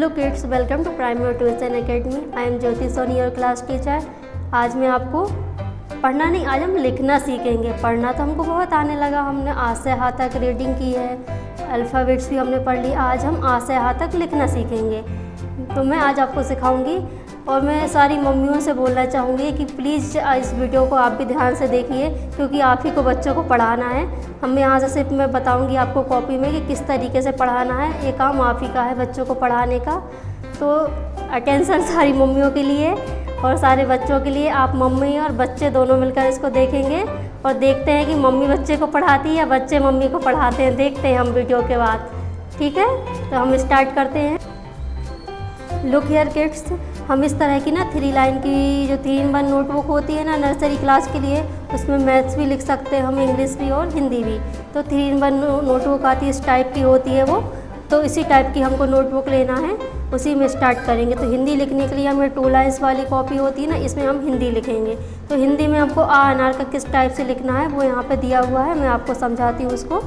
Hello kids, welcome to primary tuition academy. I am Jyoti Soni, your class teacher. आज मैं आपको पढ़ना नहीं, आज हम लिखना सीखेंगे। पढ़ना तो हमको बहुत आने लगा, हमने आ से हा तक रीडिंग की है, अल्फ़ाबेट्स भी हमने पढ़ ली। आज हम आ से हा तक लिखना सीखेंगे, तो मैं आज आपको सिखाऊंगी। और मैं सारी मम्मियों से बोलना चाहूँगी कि प्लीज़ इस वीडियो को आप भी ध्यान से देखिए, क्योंकि आप ही को बच्चों को पढ़ाना है। हम यहाँ से सिर्फ मैं बताऊँगी आपको कॉपी में कि किस तरीके से पढ़ाना है। ये काम आप ही का है बच्चों को पढ़ाने का। तो अटेंशन सारी मम्मियों के लिए और सारे बच्चों के लिए। आप मम्मी और बच्चे दोनों मिलकर इसको देखेंगे और देखते हैं कि मम्मी बच्चे को पढ़ाती है या बच्चे मम्मी को पढ़ाते हैं। देखते हैं हम वीडियो के बाद, ठीक है। तो हम स्टार्ट करते हैं। लुक हियर किड्स, हम इस तरह की ना 3 लाइन की जो 3-1 नोटबुक होती है ना नर्सरी क्लास के लिए, उसमें मैथ्स भी लिख सकते हैं हम, इंग्लिश भी और हिंदी भी। तो 3-1 नोटबुक आती है, इस टाइप की होती है वो। तो इसी टाइप की हमको नोटबुक लेना है, उसी में स्टार्ट करेंगे। तो हिंदी लिखने के लिए हमें 2 लाइन्स वाली कॉपी होती है ना, इसमें हम हिंदी लिखेंगे। तो हिंदी में हमको आ अनार का किस टाइप से लिखना है वो यहाँ पे दिया हुआ है, मैं आपको समझाती हूँ उसको।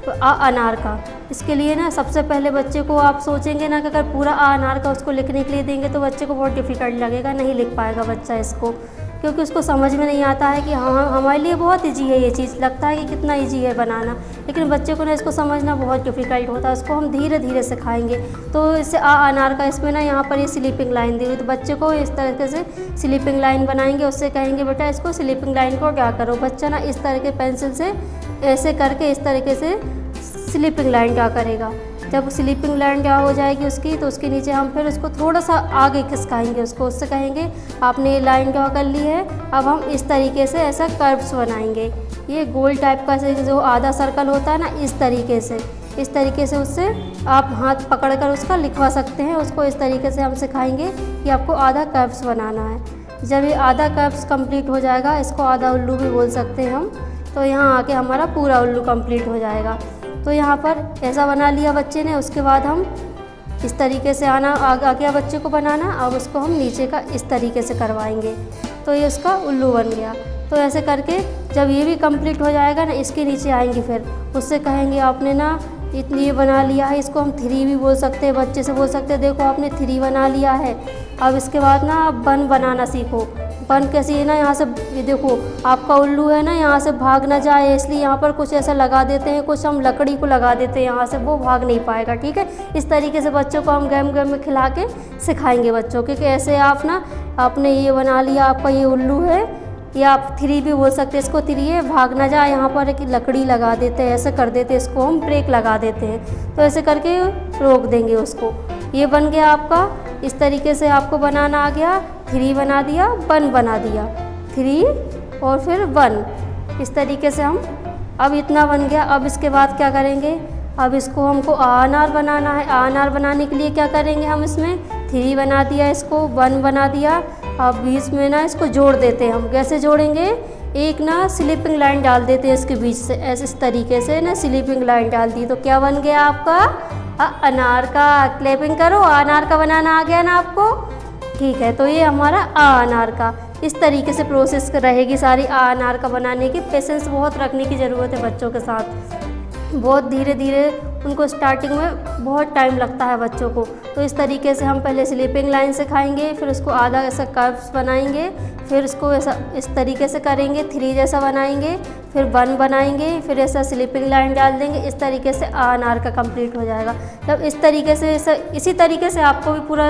तो आ अनार का, इसके लिए ना सबसे पहले बच्चे को आप सोचेंगे ना कि अगर पूरा आ अनार का उसको लिखने के लिए देंगे तो बच्चे को बहुत डिफ़िकल्ट लगेगा, नहीं लिख पाएगा बच्चा इसको, क्योंकि उसको समझ में नहीं आता है कि हाँ हमारे लिए बहुत ईजी है ये चीज़, लगता है कि कितना ईजी है बनाना, लेकिन बच्चे को ना इसको समझना बहुत डिफ़िकल्ट होता है। उसको हम धीरे धीरे सिखाएंगे। तो इससे आ अनार का, इसमें ना यहाँ पर ये स्लीपिंग लाइन दी हुई, तो बच्चे को इस तरीके से स्लीपिंग लाइन बनाएंगे। उससे कहेंगे बेटा इसको स्लीपिंग लाइन को क्या करो। बच्चा ना इस तरह के पेंसिल से ऐसे करके इस तरीके से स्लीपिंग लाइन क्या करेगा। जब स्लीपिंग लाइन क्या हो जाएगी उसकी, तो उसके नीचे हम फिर उसको थोड़ा सा आगे खिसकाएंगे उसको। उससे कहेंगे आपने ये लाइन क्या कर ली है, अब हम इस तरीके से ऐसा कर्व्स बनाएंगे। ये गोल टाइप का जो आधा सर्कल होता है ना, इस तरीके से उससे आप हाथ पकड़कर उसका लिखवा सकते हैं। उसको इस तरीके से हम सिखाएंगे कि आपको आधा कर्व्स बनाना है। जब ये आधा कर्व्स कंप्लीट हो जाएगा, इसको आधा उल्लू भी बोल सकते हैं हम, तो यहाँ आके हमारा पूरा उल्लू कंप्लीट हो जाएगा। तो यहाँ पर ऐसा बना लिया बच्चे ने। उसके बाद हम इस तरीके से आना आ गया बच्चे को बनाना। अब उसको हम नीचे का इस तरीके से करवाएंगे, तो ये उसका उल्लू बन गया। तो ऐसे करके जब ये भी कंप्लीट हो जाएगा ना, इसके नीचे आएंगे, फिर उससे कहेंगे आपने ना इतनी ये बना लिया है। इसको हम 3 भी बोल सकते हैं, बच्चे से बोल सकते हैं देखो आपने 3 बना लिया है। अब इसके बाद ना आप 1 बनाना सीखो। 1 कैसी है ना, यहाँ से ये देखो आपका उल्लू है ना, यहाँ से भाग ना जाए, इसलिए यहाँ पर कुछ ऐसा लगा देते हैं, कुछ हम लकड़ी को लगा देते हैं यहाँ से, वो भाग नहीं पाएगा, ठीक है। इस तरीके से बच्चों को हम गेम में खिला के सिखाएंगे बच्चों के कि ऐसे आप ना आपने ये बना लिया, आपका ये उल्लू है, या आप 3 भी बोल सकते हैं। इसको 3 है, भाग ना जाए, यहाँ पर एक लकड़ी लगा देते हैं, ऐसे कर देते हैं, इसको हम ब्रेक लगा देते हैं। तो ऐसे करके रोक देंगे उसको। ये बन गया आपका। इस तरीके से आपको बनाना आ गया। 3 बना दिया, 1 बना दिया, 3 और फिर 1। इस तरीके से हम, अब इतना बन गया। अब इसके बाद क्या करेंगे, अब इसको हमको आ अनार बनाना है। आ अनार बनाने के लिए क्या करेंगे, हम इसमें 3 बना दिया, इसको 1 बना दिया। अब बीच में ना इसको जोड़ देते हैं हम। कैसे जोड़ेंगे, एक ना स्लीपिंग लाइन डाल देते हैं इसके बीच से, ऐसे इस तरीके से ना स्लीपिंग लाइन डाल दी। तो क्या बन गया आपका अनार का। क्लैपिंग करो, अनार का बनाना आ गया ना आपको, ठीक है। तो ये हमारा आ अनार का। इस तरीके से प्रोसेस रहेगी सारी आ अनार का बनाने की। पेशेंस बहुत रखने की ज़रूरत है बच्चों के साथ, बहुत धीरे धीरे उनको स्टार्टिंग में बहुत टाइम लगता है बच्चों को। तो इस तरीके से हम पहले स्लीपिंग लाइन सिखाएंगे, फिर उसको आधा ऐसा कर्व्स बनाएंगे, फिर उसको ऐसा इस तरीके से करेंगे, 3 जैसा बनाएंगे, फिर 1 बनाएंगे, फिर ऐसा स्लीपिंग लाइन डाल देंगे। इस तरीके से आ अनार का कंप्लीट हो जाएगा। तब इस तरीके से इसी तरीके से आपको भी पूरा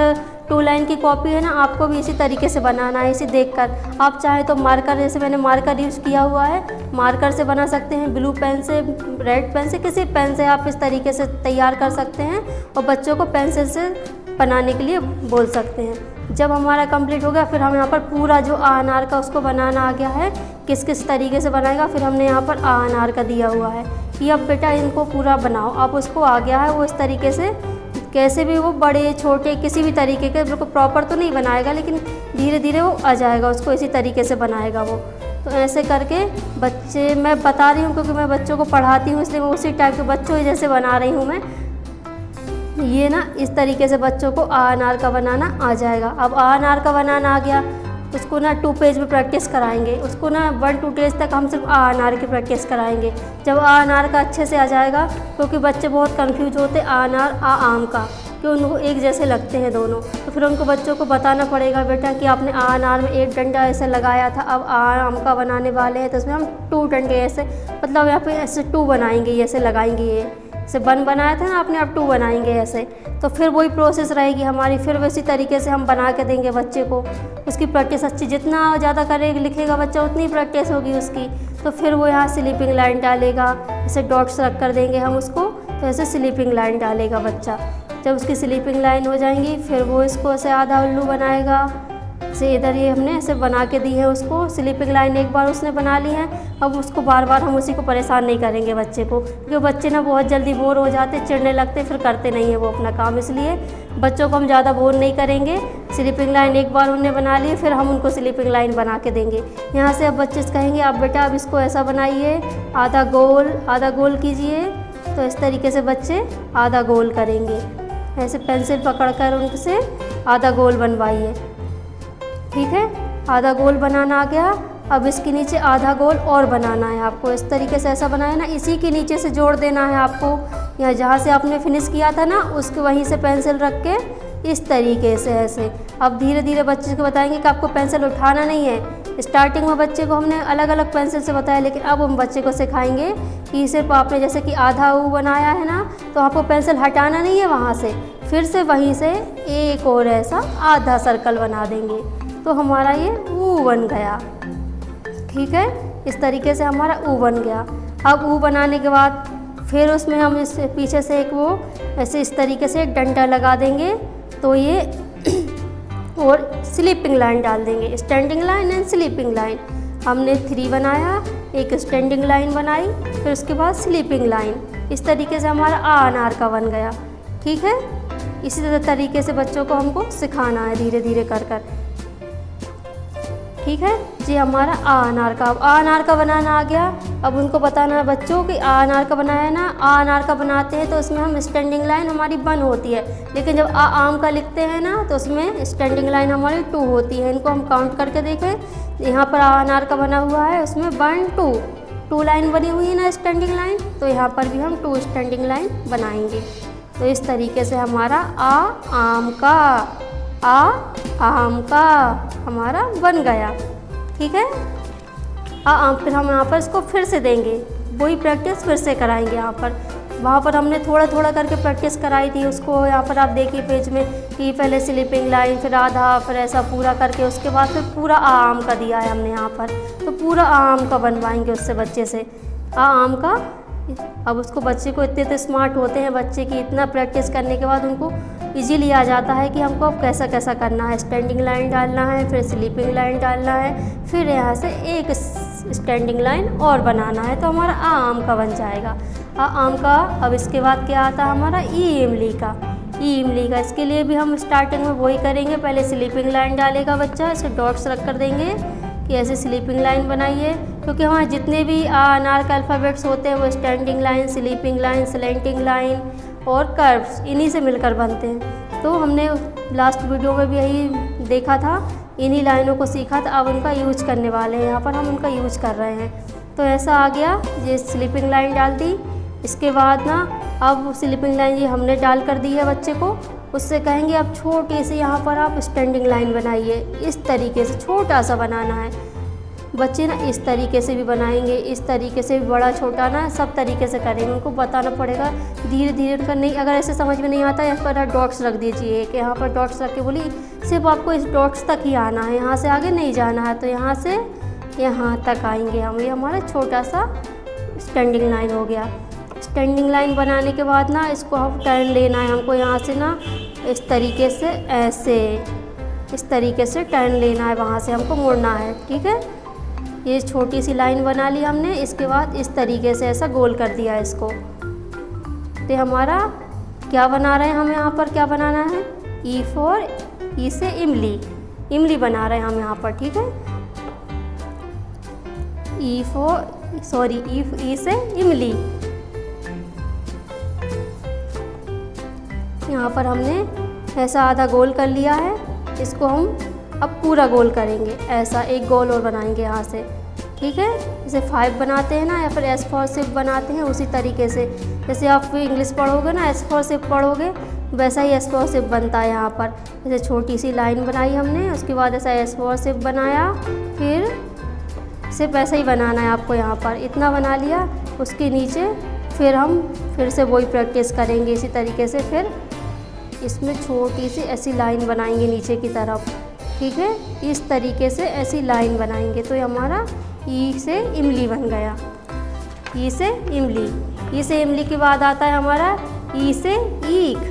2 लाइन की कॉपी है ना, आपको भी इसी तरीके से बनाना है, इसी देखकर। आप चाहे तो मार्कर, जैसे मैंने मार्कर यूज़ किया हुआ है, मार्कर से बना सकते हैं, ब्लू पेन से, रेड पेन से, किसी पेन से आप इस तरीके से तैयार कर सकते हैं और बच्चों को पेंसिल से बनाने के लिए बोल सकते हैं। जब हमारा कंप्लीट हो गया, फिर हम यहाँ पर पूरा जो आ अनार का उसको बनाना आ गया है, किस किस तरीके से बनाएगा। फिर हमने यहाँ पर आ अनार का दिया हुआ है कि अब बेटा इनको पूरा बनाओ। अब उसको आ गया है वो इस तरीके से, कैसे भी वो बड़े छोटे किसी भी तरीके के, बिल्कुल प्रॉपर तो नहीं बनाएगा, लेकिन धीरे धीरे वो आ जाएगा, उसको इसी तरीके से बनाएगा वो। तो ऐसे करके बच्चे, मैं बता रही हूँ क्योंकि मैं बच्चों को पढ़ाती हूँ, इसलिए मैं उसी टाइप के बच्चों ही जैसे बना रही हूँ मैं। ये ना इस तरीके से बच्चों को आ अनार का बनाना आ जाएगा। अब आ अनार का बनाना आ गया, उसको ना 2 पेज में प्रैक्टिस कराएंगे। उसको ना 1-2 पेज तक हम सिर्फ आ अनार की प्रैक्टिस कराएंगे। जब आ अनार का अच्छे से आ जाएगा, क्योंकि बच्चे बहुत कंफ्यूज होते आ अनार आ आम का, कि उनको एक जैसे लगते हैं दोनों। तो फिर उनको बच्चों को बताना पड़ेगा बेटा कि आपने अनार में एक डंडा ऐसे लगाया था, अब आम का बनाने वाले हैं तो इसमें हम 2 डंडे ऐसे, मतलब यहाँ पे ऐसे 2 बनाएंगे, ऐसे लगाएंगे, ये ऐसे 1 बनाया था ना आपने, अब 2 बनाएंगे ऐसे। तो फिर वही प्रोसेस रहेगी हमारी, फिर वैसी तरीके से हम बना के देंगे बच्चे को। उसकी प्रैक्टिस अच्छी, जितना ज़्यादा करेगा लिखेगा बच्चा उतनी प्रैक्टिस होगी उसकी। तो फिर वो यहाँ स्लीपिंग लाइन डालेगा, ऐसे डॉट्स रख कर देंगे हम उसको, तो ऐसे स्लीपिंग लाइन डालेगा बच्चा। जब उसकी स्लीपिंग लाइन हो जाएंगी फिर वो इसको ऐसे आधा उल्लू बनाएगा। से इधर ये हमने ऐसे बना के दी है उसको स्लीपिंग लाइन, एक बार उसने बना ली है। अब उसको बार बार हम उसी को परेशान नहीं करेंगे बच्चे को, क्योंकि बच्चे ना बहुत जल्दी बोर हो जाते, चिढ़ने लगते, फिर करते नहीं है वो अपना काम। इसलिए बच्चों को हम ज़्यादा बोर नहीं करेंगे। स्लीपिंग लाइन एक बार उन्होंने बना ली, फिर हम उनको स्लीपिंग लाइन बना के देंगे। यहाँ से अब बच्चे से कहेंगे आप बेटा अब इसको ऐसा बनाइए, आधा गोल कीजिए। तो इस तरीके से बच्चे आधा गोल करेंगे, ऐसे पेंसिल पकड़ कर उनसे आधा गोल बनवाइए। ठीक है, आधा गोल बनाना आ गया। अब इसके नीचे आधा गोल और बनाना है आपको, इस तरीके से ऐसा बनाया ना, इसी के नीचे से जोड़ देना है आपको। यहाँ जहाँ से आपने फिनिश किया था ना उसके वहीं से पेंसिल रख के इस तरीके से ऐसे। अब धीरे धीरे बच्चे को बताएंगे कि आपको पेंसिल उठाना नहीं है। स्टार्टिंग में बच्चे को हमने अलग अलग पेंसिल से बताया, लेकिन अब हम बच्चे को सिखाएंगे कि सिर्फ आपने जैसे कि आधा ऊ बनाया है ना, तो आपको पेंसिल हटाना नहीं है वहाँ से, फिर से वहीं से एक और ऐसा आधा सर्कल बना देंगे, तो हमारा ये ऊ बन गया। ठीक है, इस तरीके से हमारा ऊ बन गया। अब ऊ बनाने के बाद फिर उसमें हम इस पीछे से एक वो ऐसे इस तरीके से एक डंडा लगा देंगे, तो ये और स्लीपिंग लाइन डाल देंगे, standing line and sleeping line. हमने 3 बनाया, एक स्टैंडिंग लाइन बनाई, फिर उसके बाद स्लीपिंग लाइन। इस तरीके से हमारा अनार का बन गया। ठीक है, इसी तरीके से बच्चों को हमको सिखाना है धीरे धीरे कर कर। ठीक है जी, हमारा अनार का बनाना आ गया। अब उनको बताना है बच्चों कि अनार का बनाया है ना, अनार का बनाते हैं तो उसमें हम स्टैंडिंग लाइन हमारी 1 होती है, लेकिन जब आम का लिखते हैं ना तो उसमें स्टैंडिंग लाइन हमारी 2 होती है। इनको हम काउंट करके देखें, यहाँ पर अनार का बना हुआ है, उसमें 1 2 लाइन बनी हुई है ना स्टैंडिंग लाइन, तो यहाँ पर भी हम 2 स्टैंडिंग लाइन बनाएंगे। तो इस तरीके से हमारा आम का हमारा बन गया। ठीक है, फिर हम यहाँ पर इसको फिर से देंगे, वही प्रैक्टिस फिर से कराएंगे। यहाँ पर वहाँ पर हमने थोड़ा थोड़ा करके प्रैक्टिस कराई थी उसको। यहाँ पर आप देखिए पेज में कि पहले स्लीपिंग लाइन, फिर आधा, फिर ऐसा पूरा करके उसके बाद फिर पूरा आम का दिया है हमने यहाँ पर। तो पूरा आम का बनवाएंगे उससे बच्चे से आम का। अब उसको बच्चे को इतने स्मार्ट होते हैं बच्चे की, इतना प्रैक्टिस करने के बाद उनको इजीली आ जाता है कि हमको अब कैसा कैसा करना है। स्टैंडिंग लाइन डालना है, फिर स्लीपिंग लाइन डालना है, फिर यहाँ से एक स्टैंडिंग लाइन और बनाना है, तो हमारा आम का बन जाएगा आम का। अब इसके बाद क्या आता है हमारा इमली का। इसके लिए भी हम स्टार्टिंग में वही करेंगे, पहले स्लीपिंग लाइन डालेगा बच्चा, ऐसे डॉट्स रख कर देंगे कि ऐसे स्लीपिंग लाइन बनाइए, क्योंकि हमारे जितने भी अनार के अल्फ़ाबेट्स होते हैं वो standing line, sleeping line, slanting line और कर्व्स इन्हीं से मिलकर बनते हैं। तो हमने लास्ट वीडियो में भी यही देखा था, इन्हीं लाइनों को सीखा था, अब उनका यूज करने वाले हैं। यहाँ पर हम उनका यूज कर रहे हैं। तो ऐसा आ गया, ये स्लीपिंग लाइन डाल दी। इसके बाद ना अब स्लीपिंग लाइन ये हमने डाल कर दी है बच्चे को, उससे कहेंगे अब छोटी सी यहाँ पर आप स्टैंडिंग लाइन बनाइए। इस तरीके से छोटा सा बनाना है। बच्चे ना इस तरीके से भी बनाएंगे, इस तरीके से भी, बड़ा छोटा ना सब तरीके से करेंगे। उनको बताना पड़ेगा धीरे धीरे उनका। नहीं, अगर ऐसे समझ में नहीं आता, यहाँ पर डॉट्स रख दीजिए कि यहाँ पर डॉट्स रख के बोली सिर्फ आपको इस डॉट्स तक ही आना है, यहाँ से आगे नहीं जाना है। तो यहाँ से यहाँ तक आएंगे हम, ये हमारा छोटा सा स्टैंडिंग लाइन हो गया। स्टैंडिंग लाइन बनाने के बाद ना इसको हम टर्न लेना है हमको, यहाँ से ना इस तरीके से ऐसे, इस तरीके से टर्न लेना है, वहाँ से हमको मुड़ना है। ठीक है, ये छोटी सी लाइन बना ली हमने। इसके बाद इस तरीके से ऐसा गोल कर दिया इसको। तो हमारा क्या बना रहे हैं हम यहाँ पर, क्या बनाना है, ई से इमली बना रहे हैं हम यहाँ पर। ठीक है, ई से इमली। यहाँ पर हमने ऐसा आधा गोल कर लिया है, इसको हम अब पूरा गोल करेंगे। ऐसा एक गोल और बनाएंगे यहाँ से। ठीक है। जैसे 5 बनाते हैं ना, या फिर S फॉर शिप बनाते हैं, उसी तरीके से जैसे आप इंग्लिश पढ़ोगे ना S फॉर शिप पढ़ोगे, वैसा ही S फॉर शिप बनता है यहाँ पर। जैसे छोटी सी लाइन बनाई हमने, उसके बाद ऐसा S फॉर शिप बनाया, फिर सिर्फ ऐसा ही बनाना है आपको यहाँ पर, इतना बना लिया। उसके नीचे फिर हम फिर से वही प्रैक्टिस करेंगे इसी तरीके से। फिर इसमें छोटी सी ऐसी लाइन बनाएंगे नीचे की तरफ, ठीक है। इस तरीके से ऐसी लाइन बनाएंगे तो ये हमारा ई से इमली बन गया। ई से इमली, ई से इमली के बाद आता है हमारा ई से ईख।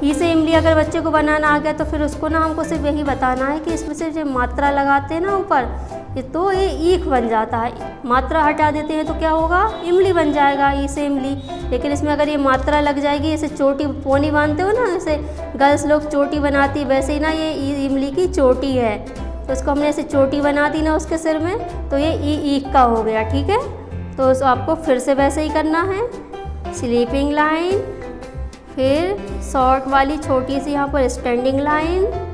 ई से इमली अगर बच्चे को बनाना आ गया तो फिर उसको ना हमको सिर्फ यही बताना है कि इसमें से जो मात्रा लगाते हैं ना ऊपर, ये तो ये ईख बन जाता है। मात्रा हटा देते हैं तो क्या होगा, इमली बन जाएगा, ई से इमली। लेकिन इसमें अगर ये मात्रा लग जाएगी, जैसे चोटी पोनी बांधते हो ना, जैसे गर्ल्स लोग चोटी बनाती, वैसे ही ना ये इमली की चोटी है, तो उसको हमने ऐसे चोटी बना दी ना उसके सिर में, तो ये ईख का हो गया, ठीक है। तो आपको फिर से वैसे ही करना है, स्लीपिंग लाइन, फिर शॉर्ट वाली छोटी सी यहाँ पर स्टैंडिंग लाइन।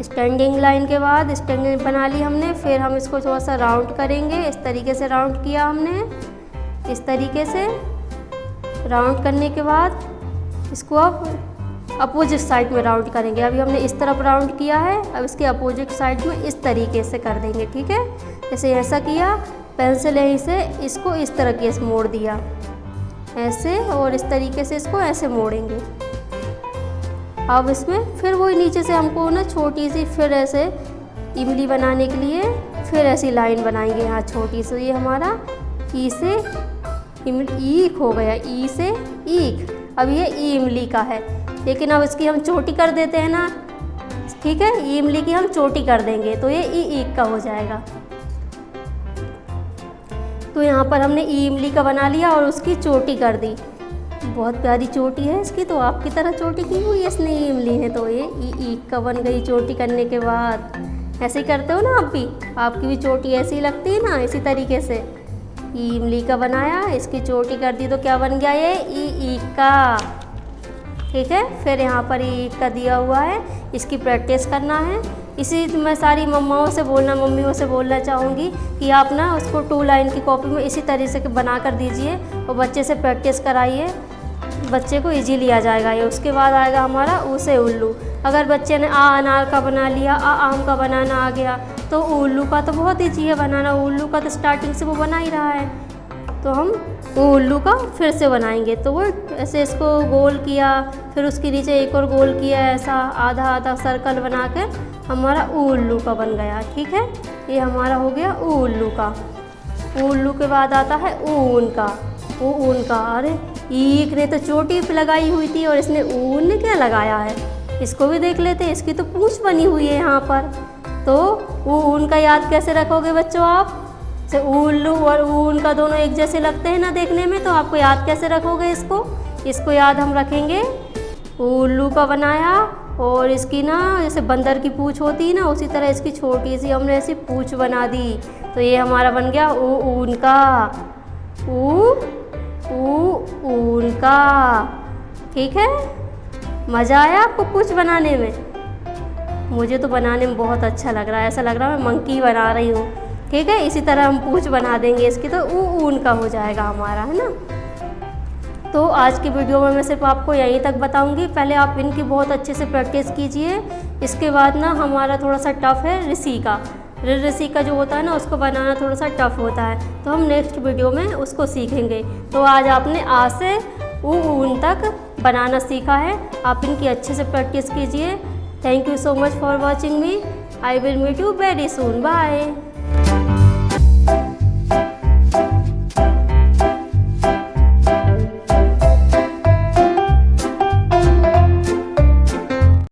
स्टैंडिंग लाइन के बाद स्टैंडिंग बना ली हमने, फिर हम इसको थोड़ा सा राउंड करेंगे। इस तरीके से राउंड किया हमने, इस तरीके से राउंड करने के बाद इसको अब अपोजिट साइड में राउंड करेंगे। अभी हमने इस तरफ राउंड किया है, अब इसके अपोजिट साइड में इस तरीके से कर देंगे, ठीक है। जैसे ऐसा किया, पेंसिल यहीं से इसको इस तरह के मोड़ दिया ऐसे, और इस तरीके से इसको ऐसे मोड़ेंगे। अब इसमें फिर वही नीचे से हमको ना छोटी सी फिर ऐसे इमली बनाने के लिए फिर ऐसी लाइन बनाएंगे यहाँ छोटी सी। ये हमारा ई से ईख हो गया, ई से ईख। अब ये ई इमली का है, लेकिन अब इसकी हम चोटी कर देते हैं ना, ठीक है। ई इमली की हम चोटी कर देंगे तो ये ई ईख का हो जाएगा। तो यहाँ पर हमने ई इमली का बना लिया और उसकी चोटी कर दी। बहुत प्यारी चोटी है इसकी, तो आपकी तरह चोटी की हुई है इसने ई इमली ने, तो ये ईख का बन गई चोटी करने के बाद। ऐसे ही करते हो ना आप भी, आपकी भी चोटी ऐसी ही लगती है ना, इसी तरीके से ई इमली का बनाया, इसकी चोटी कर दी तो क्या बन गया, ये ईख का, ठीक है। फिर यहाँ पर ईख का दिया हुआ है, इसकी प्रैक्टिस करना है। इसी मैं सारी मम्मियों से बोलना चाहूँगी कि आप ना उसको 2 लाइन की कॉपी में इसी तरीके से बना कर दीजिए और बच्चे से प्रैक्टिस कराइए, बच्चे को इजीली आ जाएगा ये। उसके बाद आएगा हमारा ऊ से उल्लू। अगर बच्चे ने आ अनार का बना लिया, आ आम का बनाना आ गया, तो उल्लू का तो बहुत ईजी है बनाना। उल्लू का तो स्टार्टिंग से वो बना ही रहा है, तो हम उल्लू का फिर से बनाएंगे। तो वो ऐसे इसको गोल किया, फिर उसके नीचे एक और गोल किया, ऐसा आधा आधा सर्कल बना के हमारा उल्लू का बन गया, ठीक है। ये हमारा हो गया उल्लू का। उल्लू के बाद आता है ऊन का। ऊन का, अरे ईख ने तो चोटी पे लगाई हुई थी और इसने ऊन ने क्या लगाया है, इसको भी देख लेते हैं। इसकी तो पूंछ बनी हुई है यहाँ पर, तो ऊन का याद कैसे रखोगे बच्चों आप, से उल्लू और ऊन का दोनों एक जैसे लगते हैं ना देखने में, तो आपको याद कैसे रखोगे इसको याद हम रखेंगे। उल्लू का बनाया और इसकी ना जैसे बंदर की पूंछ होती है ना, उसी तरह इसकी छोटी सी हमने ऐसी पूंछ बना दी, तो ये हमारा बन गया ऊन का। ऊन का, ठीक है। मज़ा आया आपको पूंछ बनाने में? मुझे तो बनाने में बहुत अच्छा लग रहा है, ऐसा लग रहा है मैं मंकी बना रही हूँ, ठीक है। इसी तरह हम पूंछ बना देंगे इसकी, तो ऊन का हो जाएगा हमारा, है ना। तो आज की वीडियो में मैं सिर्फ आपको यहीं तक बताऊंगी। पहले आप इनकी बहुत अच्छे से प्रैक्टिस कीजिए, इसके बाद ना हमारा थोड़ा सा टफ है ऋषि का। ऋषि का जो होता है ना, उसको बनाना थोड़ा सा टफ होता है, तो हम नेक्स्ट वीडियो में उसको सीखेंगे। तो आज आपने आ से ऊन तक बनाना सीखा है, आप इनकी अच्छे से प्रैक्टिस कीजिए। Thank you so much for watching me. I will meet you very soon. Bye.